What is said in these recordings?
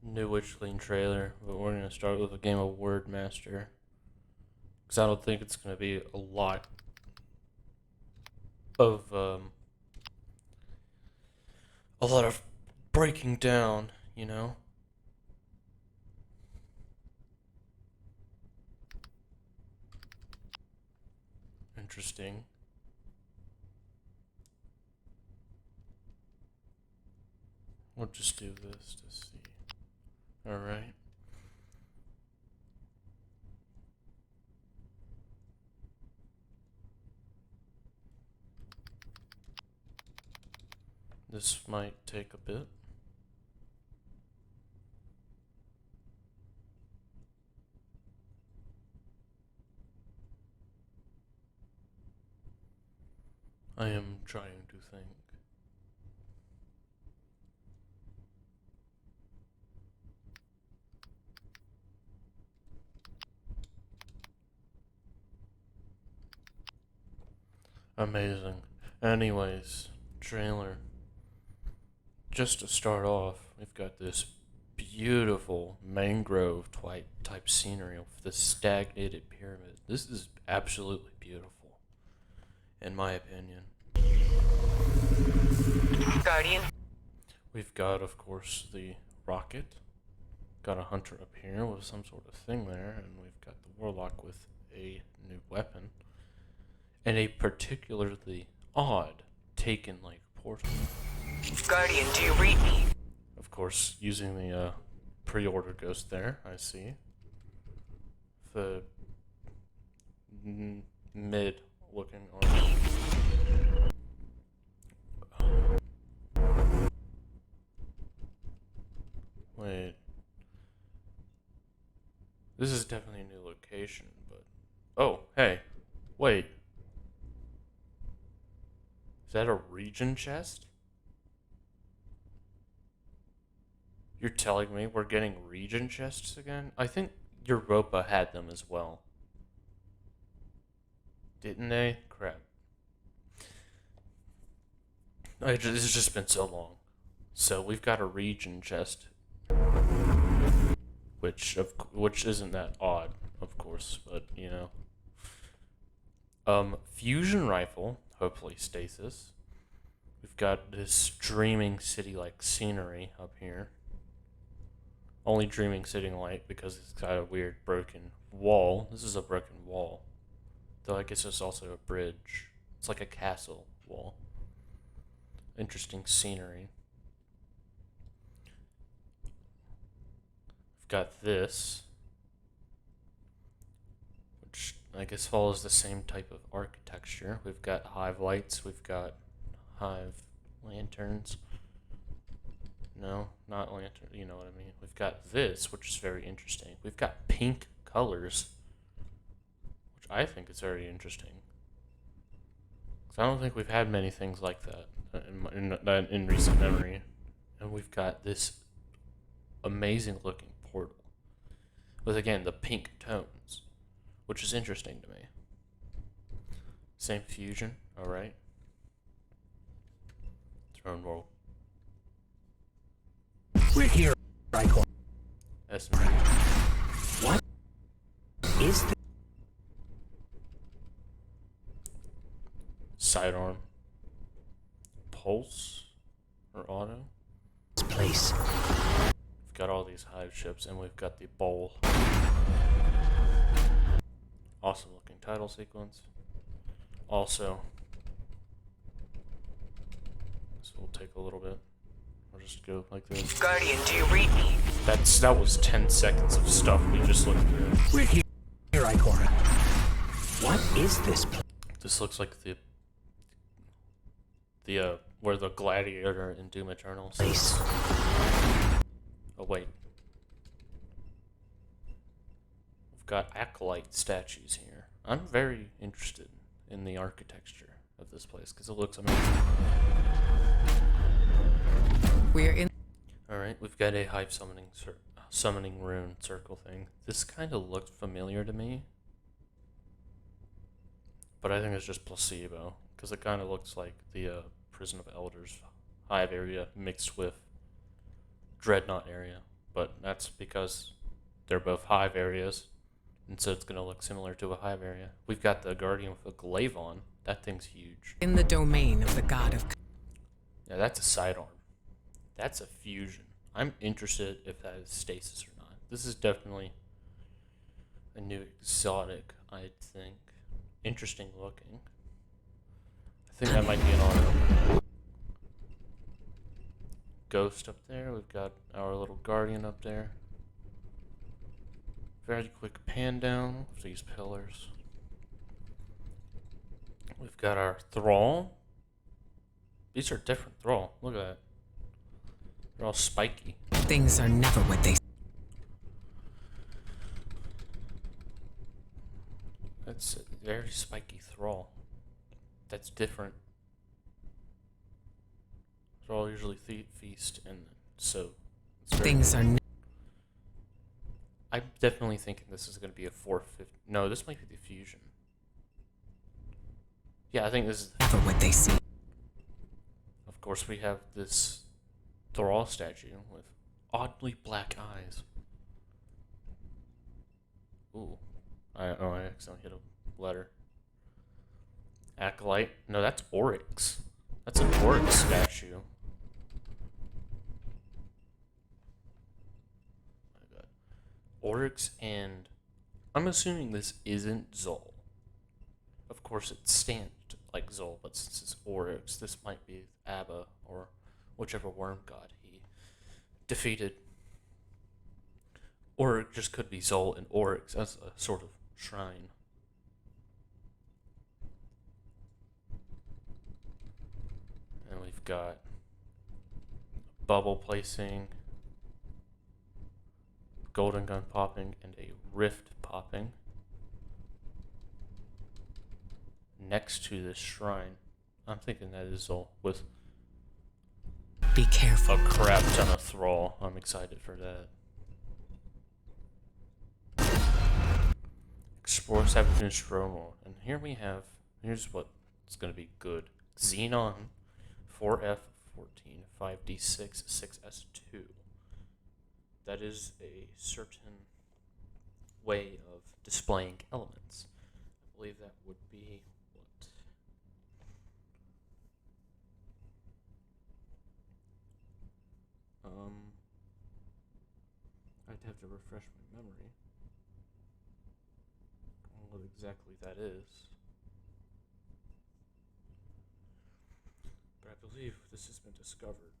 new Witchling trailer, but we're gonna start with a game of Word Master because I don't think it's gonna be a lot of a lot of breaking down, you know. Interesting. We'll just do this to see. All right. This might take a bit. I am trying to think. Amazing. Anyways, trailer. Just to start off, we've got this beautiful mangrove type scenery of the stagnated pyramid. This is absolutely beautiful, in my opinion. Guardian. We've got, of course, the rocket. Got a hunter up here with some sort of thing there, and we've got the warlock with a new weapon. And a particularly odd taken like portal. Guardian, do you read me? Of course, using the pre-order ghost there, I see. The mid-looking armor. Wait. This is definitely a new location, but... Oh, hey. Wait. Is that a region chest? You're telling me we're getting region chests again? I think Europa had them as well. Didn't they? Crap. It's just been so long. So we've got a region chest, which isn't that odd, of course, but you know. Fusion rifle, hopefully stasis. We've got this dreaming city-like scenery up here. Only dreaming city light because it's got a weird broken wall. This is a broken wall. Though I guess it's also a bridge. It's like a castle wall. Interesting scenery. We've got this, which I guess follows the same type of architecture. We've got hive lights. We've got hive lanterns. No, not lantern. You know what I mean. We've got this, which is very interesting. We've got pink colors, which I think is very interesting. Because I don't think we've had many things like that in recent memory. And we've got this amazing looking portal with, again, the pink tones, which is interesting to me. Same fusion, alright. Throne roll. We're here, Icon. Estimate. What is this Sidearm. Pulse or auto. place? We've got all these hive ships, and we've got the bowl. Awesome looking title sequence. Also, this will take a little bit. I'll just go like this. Guardian, do you read me? That was 10 seconds of stuff we just looked through. We're here, Ikora. What is this place? This looks like the where the gladiator in Doom Eternal sits. Oh wait. We've got acolyte statues here. I'm very interested in the architecture of this place because it looks amazing. We're in. Alright, we've got a hive summoning rune circle thing. This kind of looked familiar to me, but I think it's just placebo because it kind of looks like the Prison of Elders hive area mixed with Dreadnought area. but that's because they're both hive areas, and so it's going to look similar to a hive area. We've got the Guardian with a glaive on. That thing's huge. In the domain of the god of... Yeah, that's a sidearm. That's a fusion. I'm interested if that is stasis or not. This is definitely a new exotic, I think. Interesting looking. I think that might be an auto. Ghost up there. We've got our little Guardian up there. Very quick pan down of these pillars. We've got our Thrall. These are different Thrall. Look at that. They're all spiky. Things are never what they... That's a very spiky Thrall. That's different. Thrall usually feast, and so it's very Things are I'm definitely thinking this is going to be a 450. No, this might be the fusion. Yeah, I think this is. never what they see. Of course, we have this Thrall statue with oddly black eyes. Ooh. I accidentally hit a letter. Acolyte. No, that's Oryx. That's an Oryx statue. My God. Oryx, and I'm assuming this isn't Zol. Of course, it stands like Zol, but since it's Oryx, this might be Abba or whichever worm god he defeated. Or it just could be Zol and Oryx as a sort of shrine. And we've got bubble placing, golden gun popping, and a rift popping next to this shrine. I'm thinking that is Zol with Be careful. a crap ton of Thrall. I'm excited for that. Explore Sabotage Stromo. And here we have, here's what's going to be good. Xenon 4F14 5D6 6S2. That is a certain way of displaying elements. I believe that would be what? I'd have to refresh my memory on what exactly that is. But I believe this has been discovered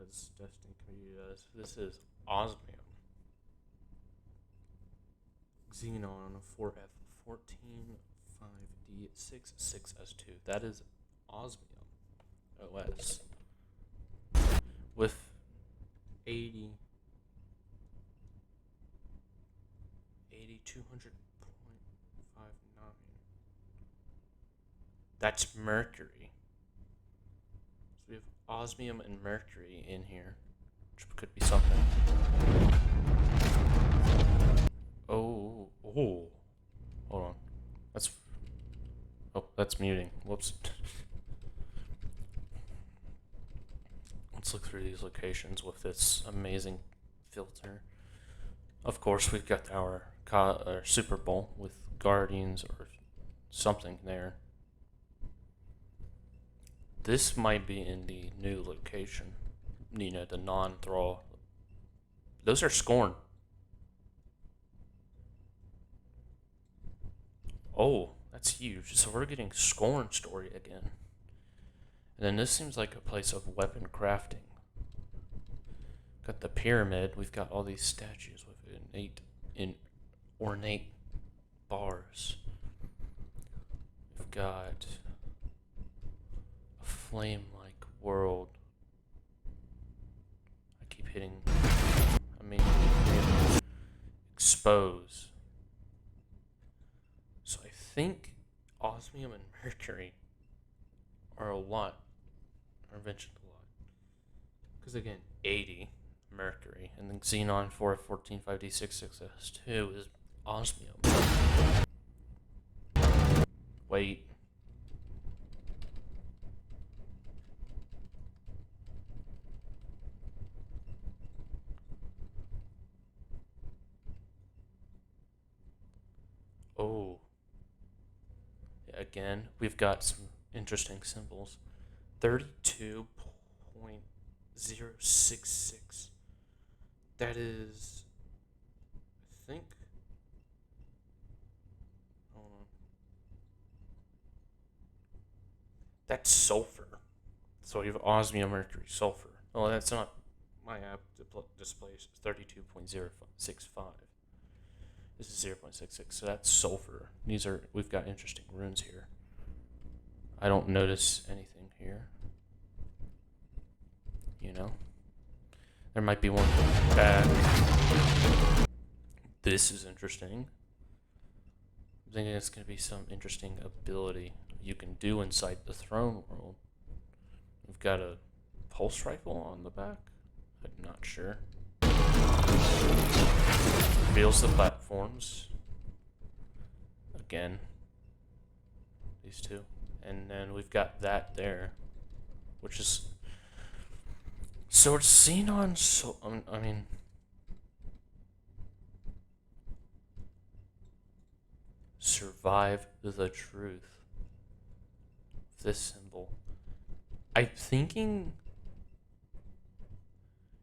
as Destiny Community does. This is osmium. Xenon 4F14 5D6 6S2. That is osmium OS with 8200.59. That's mercury. So we have osmium and mercury in here, which could be something. Oh, hold on. That's muting. Whoops. Let's look through these locations with this amazing filter. Of course, we've got our Super Bowl with Guardians or something there. This might be in the new location. You know, the non-Thrall. Those are Scorn. Oh, that's huge. So we're getting Scorn story again. And then this seems like a place of weapon crafting. Got the pyramid. We've got all these statues with ornate bars. We've got a flame-like world. I keep hitting. Expose. So I think osmium and mercury are mentioned a lot. Because again, 80 mercury, and then xenon 4F14 5D6 6S2 is osmium. Wait. again, we've got some interesting symbols. 32.066. That is, I think, hold on. That's sulfur. So we have osmium, mercury, sulfur. Oh, that's not, my app displays 32.065. This is 0.66, so that's sulfur. We've got interesting runes here. I don't notice anything here. You know? There might be one bad. This is interesting. I'm thinking it's going to be some interesting ability you can do inside the throne world. We've got a pulse rifle on the back. I'm not sure. Reveals the platforms. Again. These two. And then we've got that there. Which is... So it's seen on... I mean... Survive the truth. This symbol. I'm thinking...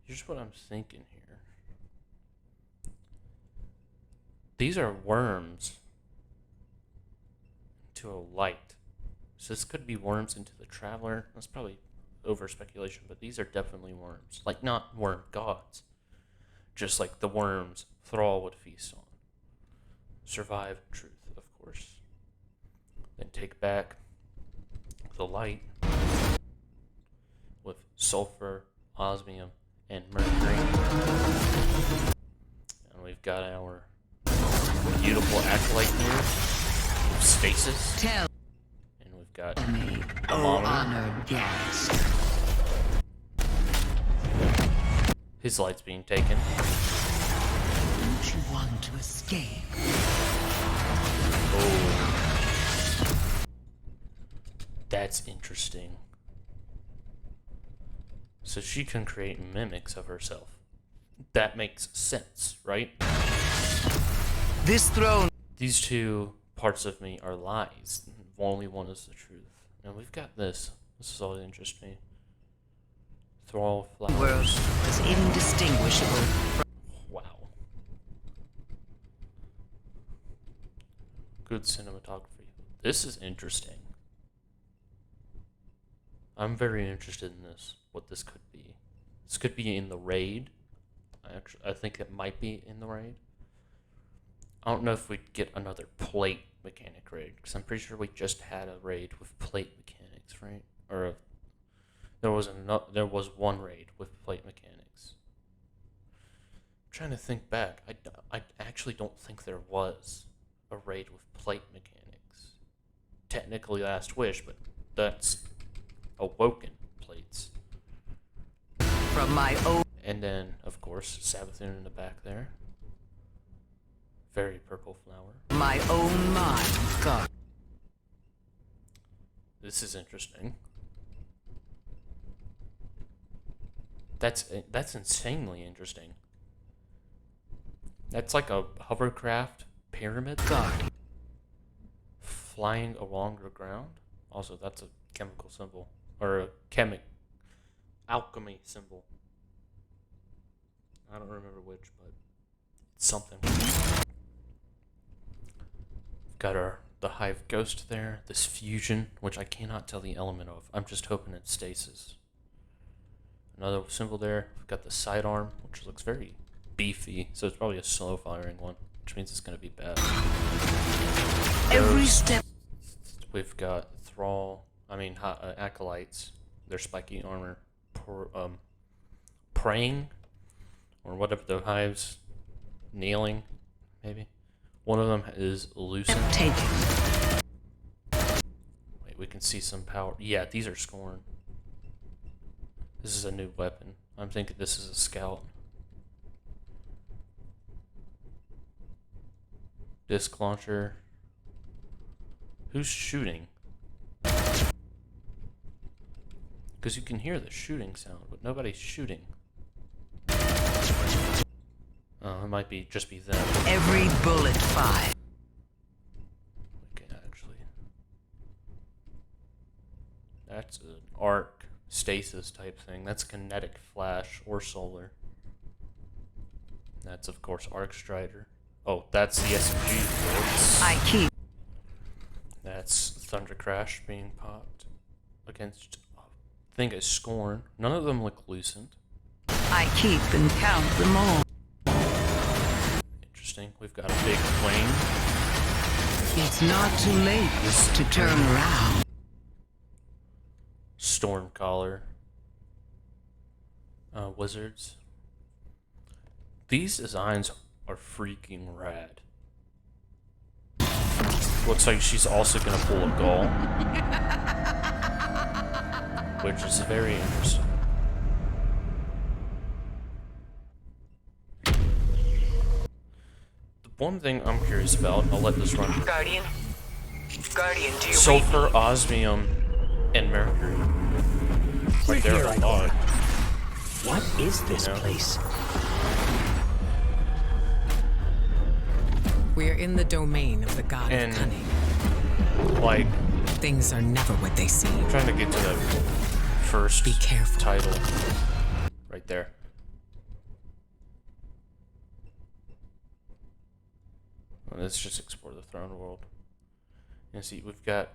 Here's what I'm thinking here. These are worms into a light. So this could be worms into the Traveler. That's probably over speculation, but these are definitely worms. Like, not worm gods. Just like the worms Thrall would feast on. Survive truth, of course. Then take back the light with sulfur, osmium, and mercury. And we've got our beautiful acolyte here. Stasis. Tell And we've got me, a oh monitor. honored guest. His light's being taken. Don't you want to escape? Oh. That's interesting. So she can create mimics of herself. That makes sense, right? This throne. These two parts of me are lies. Only one is the truth. Now we've got this. This is all that interests me. Thrall World flowers. is indistinguishable. Wow. Good cinematography. This is interesting. I'm very interested in this. What this could be. This could be in the raid. I think it might be in the raid. I don't know if we'd get another plate mechanic raid, because I'm pretty sure we just had a raid with plate mechanics, right? Or there was one raid with plate mechanics. I'm trying to think back. I actually don't think there was a raid with plate mechanics. Technically Last Wish, but that's Awoken plates. From my own. And then, of course, Savathun in the back there. Very purple flower. My own mind, God. This is interesting. That's insanely interesting. That's like a hovercraft pyramid God. flying along the ground. Also, that's a chemical symbol, or a alchemy symbol. I don't remember which, but it's something. Got the Hive Ghost there, this fusion, which I cannot tell the element of. I'm just hoping it's stasis. Another symbol there. We've got the sidearm, which looks very beefy, so it's probably a slow firing one, which means it's going to be bad. Every step. We've got acolytes. Their spiky armor, praying, or whatever the hives, kneeling, maybe. One of them is Lucent. Taken. Wait, we can see some power. Yeah, these are Scorn. This is a new weapon. I'm thinking this is a scout. Disc launcher. Who's shooting? Because you can hear the shooting sound, but nobody's shooting. Oh, it might just be them. Every bullet fired. We can actually That's an arc stasis type thing. That's kinetic flash or solar. That's of course Arc Strider. Oh, that's the SMG. I keep That's Thunder Crash being popped against, I think, a Scorn. None of them look lucent. I keep and count them all. Interesting. We've got a big plane. It's not too late to turn around. Stormcaller. Wizards. These designs are freaking rad. Looks like she's also gonna pull a Gaul, which is very interesting. The one thing I'm curious about, I'll let this run. Guardian, do you Sulfur, osmium, and mercury. Right there Here are I a lot. What is this No. place? We're in the domain of the god And- of cunning. Like, Things are never what they seem. trying to get to the first Be careful. title. Right there. Well, let's just explore the throne world. And see, we've got,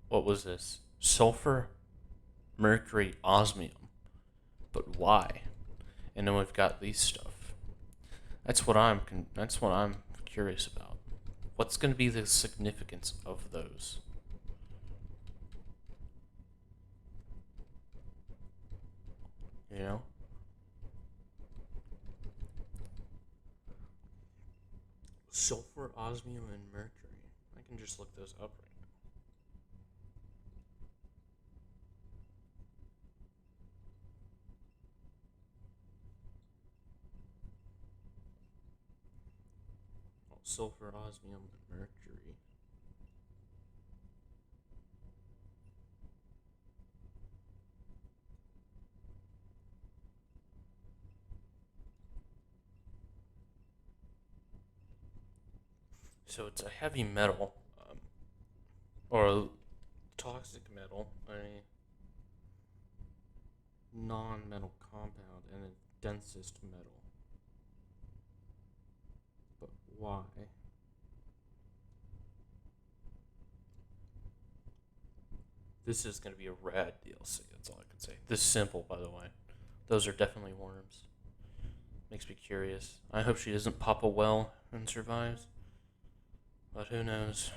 what was this? Sulfur, mercury, osmium. But why? And then we've got these stuff. That's what I'm curious about. What's going to be the significance of those? You know? Sulfur, osmium, and mercury. I can just look those up right now. Oh, sulfur, osmium, and mercury. So it's a heavy metal, or a toxic metal, a non-metal compound, and a densest metal. But why? This is going to be a rad DLC, that's all I can say. This is simple, by the way. Those are definitely worms. Makes me curious. I hope she doesn't pop a well and survives. But who knows?